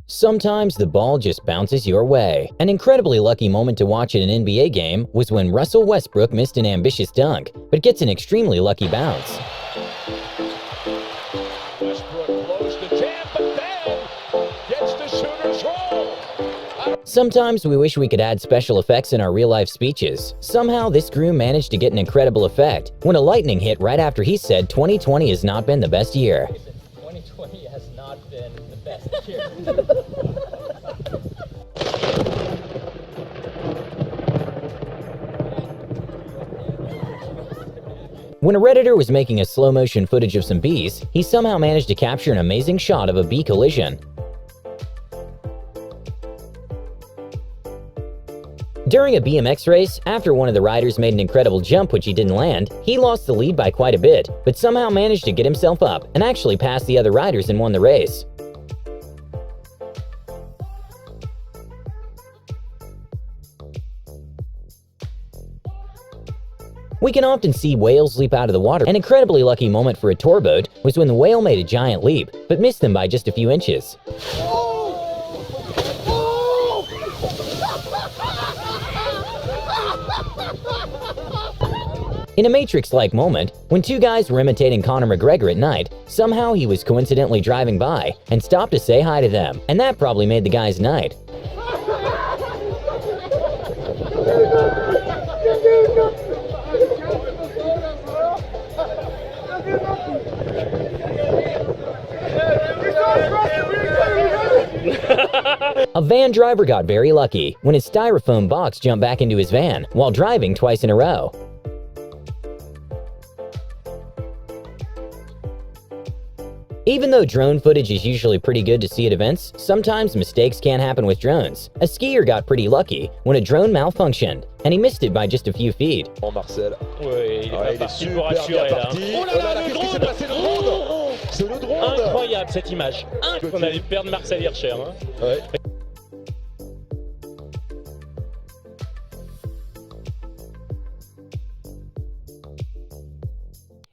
Sometimes the ball just bounces your way. An incredibly lucky moment to watch in an NBA game was when Russell Westbrook missed an ambitious dunk, but gets an extremely lucky bounce. Westbrook blows the jam, but then gets the shooter's roll. Sometimes we wish we could add special effects in our real-life speeches. Somehow this groom managed to get an incredible effect when a lightning hit right after he said 2020 has not been the best year. 2020 has not been the best year. When a Redditor was making a slow-motion footage of some bees, he somehow managed to capture an amazing shot of a bee collision. During a BMX race, after one of the riders made an incredible jump which he didn't land, he lost the lead by quite a bit, but somehow managed to get himself up and actually passed the other riders and won the race. We can often see whales leap out of the water. An incredibly lucky moment for a tour boat was when the whale made a giant leap, but missed them by just a few inches. In a Matrix-like moment, when two guys were imitating Conor McGregor at night, somehow he was coincidentally driving by and stopped to say hi to them, and that probably made the guy's night. A van driver got very lucky when his styrofoam box jumped back into his van while driving twice in a row. Even though drone footage is usually pretty good to see at events, sometimes mistakes can happen with drones. A skier got pretty lucky when a drone malfunctioned, and he missed it by just a few feet. Marcel. Oui, il est pas parti pour super rassurer bien là. parti. Oh là là, Qu'est-ce le qui s'est drone. passé, le drone? C'est le drone. Incroyable cette image. On allait perdre Marcel Hirscher. Hein. Ouais.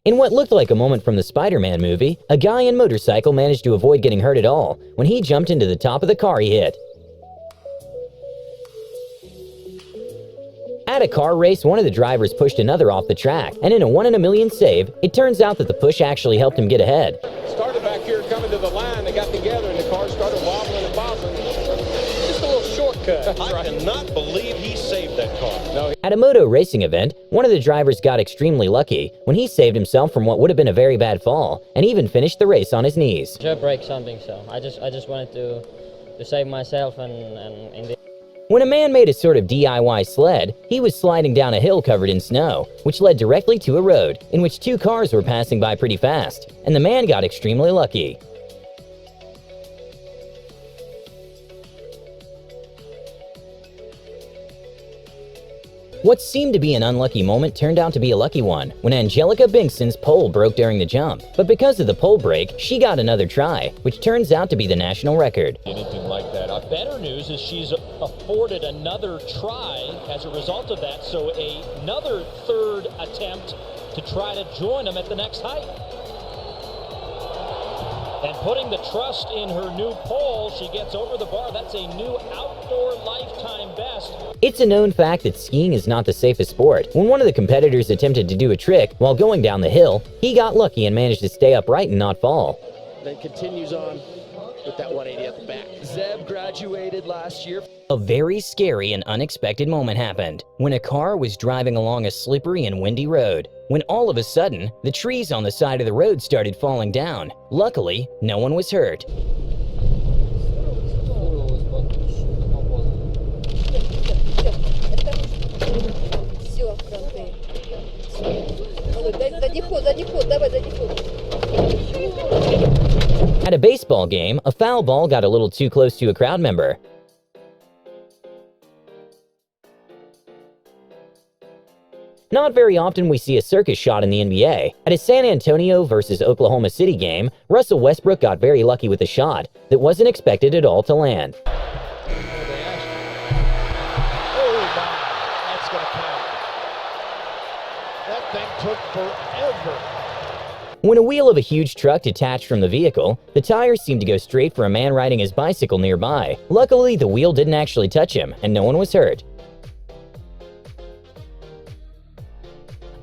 In what looked like a moment from the Spider-Man movie, a guy in motorcycle managed to avoid getting hurt at all when he jumped into the top of the car he hit. At a car race, one of the drivers pushed another off the track, and in a 1 in a million save, it turns out that the push actually helped him get ahead. Started back here coming to the line. They got together and the car started wobbling and bobbling. Just a little shortcut. I cannot believe he saved that car. No, At a moto racing event, one of the drivers got extremely lucky when he saved himself from what would have been a very bad fall, and even finished the race on his knees. I break something, so I just wanted to save myself and in the When a man made a sort of DIY sled, he was sliding down a hill covered in snow, which led directly to a road in which two cars were passing by pretty fast, and the man got extremely lucky. What seemed to be an unlucky moment turned out to be a lucky one when Angelica Bingson's pole broke during the jump. But because of the pole break, she got another try, which turns out to be the national record. Anything like that. Better news is she's afforded another try as a result of that, so another third attempt to try to join them at the next height. And putting the trust in her new pole, she gets over the bar. That's a new outdoor lifetime best. It's a known fact that skiing is not the safest sport. When one of the competitors attempted to do a trick while going down the hill, he got lucky and managed to stay upright and not fall. Then continues on with that 180 at the back. Zeb graduated last year. A very scary and unexpected moment happened when a car was driving along a slippery and windy road, when all of a sudden, the trees on the side of the road started falling down. Luckily, no one was hurt. Все, кранты. Дай ход, давай, дай ход. At a baseball game, a foul ball got a little too close to a crowd member. Not very often we see a circus shot in the NBA. At a San Antonio versus Oklahoma City game, Russell Westbrook got very lucky with a shot that wasn't expected at all to land. Oh, my. That's going to count. That thing took forever. When a wheel of a huge truck detached from the vehicle, the tires seemed to go straight for a man riding his bicycle nearby. Luckily, the wheel didn't actually touch him, and no one was hurt.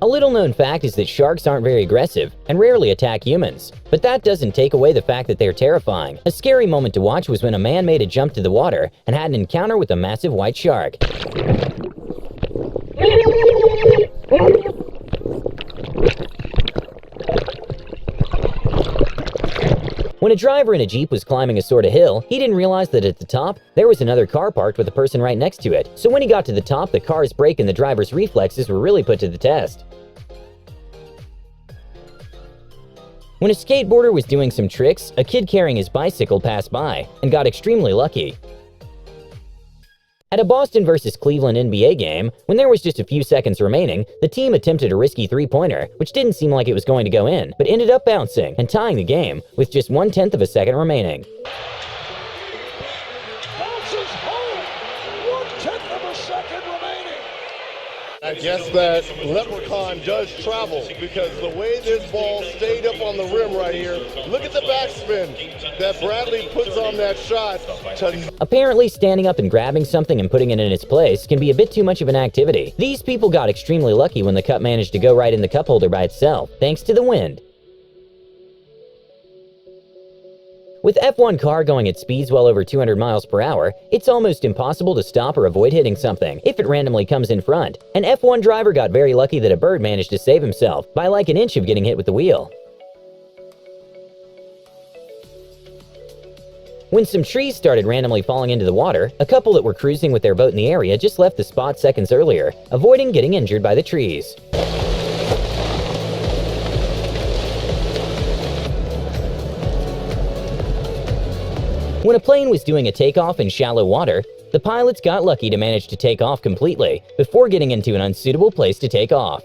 A little-known fact is that sharks aren't very aggressive and rarely attack humans. But that doesn't take away the fact that they're terrifying. A scary moment to watch was when a man made a jump to the water and had an encounter with a massive white shark. When a driver in a Jeep was climbing a sort of hill, he didn't realize that at the top, there was another car parked with a person right next to it. So when he got to the top, the car's brake and the driver's reflexes were really put to the test. When a skateboarder was doing some tricks, a kid carrying his bicycle passed by and got extremely lucky. At a Boston vs. Cleveland NBA game, when there was just a few seconds remaining, the team attempted a risky three-pointer, which didn't seem like it was going to go in, but ended up bouncing and tying the game with just 1/10 of a second remaining. Bounces home! 1/10 of a second remaining! I guess that leprechaun does travel, because the way this ball stayed up on the rim right here, look at the backspin that Bradley puts on that shot. Apparently, standing up and grabbing something and putting it in its place can be a bit too much of an activity. These people got extremely lucky when the cup managed to go right in the cup holder by itself, thanks to the wind. With F1 car going at speeds well over 200 miles per hour, it's almost impossible to stop or avoid hitting something if it randomly comes in front. An F1 driver got very lucky that a bird managed to save himself by like an inch of getting hit with the wheel. When some trees started randomly falling into the water, a couple that were cruising with their boat in the area just left the spot seconds earlier, avoiding getting injured by the trees. When a plane was doing a takeoff in shallow water, the pilots got lucky to manage to take off completely before getting into an unsuitable place to take off.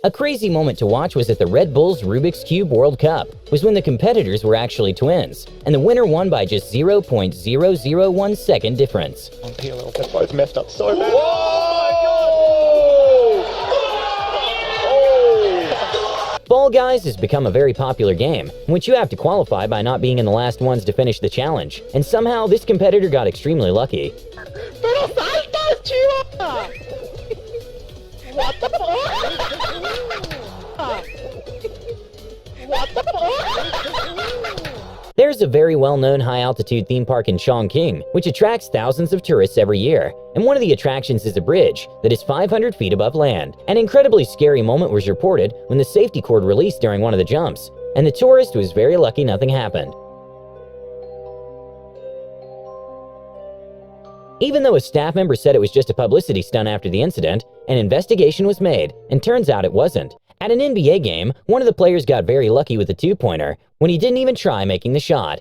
A crazy moment to watch was at the Red Bull's Rubik's Cube World Cup, was when the competitors were actually twins, and the winner won by just 0.001 second difference. It's messed up so bad. Fall Guys has become a very popular game, in which you have to qualify by not being in the last ones to finish the challenge, and somehow this competitor got extremely lucky. Pero salta, chiva! What the fuck? What the fuck? There's a very well-known high-altitude theme park in Chongqing, which attracts thousands of tourists every year. And one of the attractions is a bridge that is 500 feet above land. An incredibly scary moment was reported when the safety cord released during one of the jumps, and the tourist was very lucky nothing happened. Even though a staff member said it was just a publicity stunt after the incident, an investigation was made, and turns out it wasn't. At an NBA game, one of the players got very lucky with a two-pointer when he didn't even try making the shot.